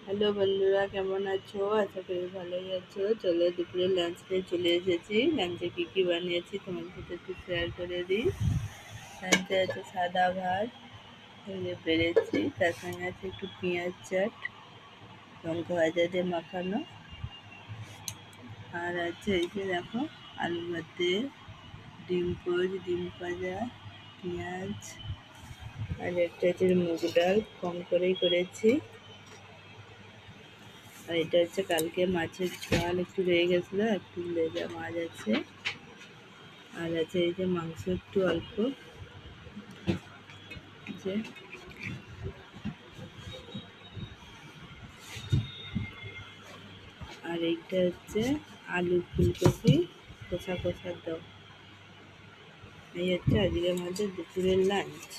Hello বন্ধুরা, কেমন আছো? আশা করি ভালোই আছো। চলো দুপুরে লাঞ্চ নিয়ে চলে এসেছি। লাঞ্চে কী কী বানিয়েছি তোমার সাথে একটু শেয়ার করে দিই। লাঞ্চে আছে সাদা ভাত, এই যে বেড়েছি, তার সঙ্গে আছে একটু পেঁয়াজ চাট, লঙ্কা ভাজা দিয়ে মাখানো, আর আছে এই যে দেখো আলু ভাতে, ডিম পোচ, ডিম ভাজা, পেঁয়াজ, আর একটা আছে মুগ ডাল, কম করেই করেছি। আর এটা হচ্ছে কালকে মাছের ঝাল একটু রয়ে গেছিলো, একটু লেজা মাছ আছে, আর আছে এই যে মাংস একটু অল্প, যে আর এইটা হচ্ছে আলু ফুলকপি কষা কষা দাও। এই হচ্ছে আজকের আমাদের দুপুরের লাঞ্চ।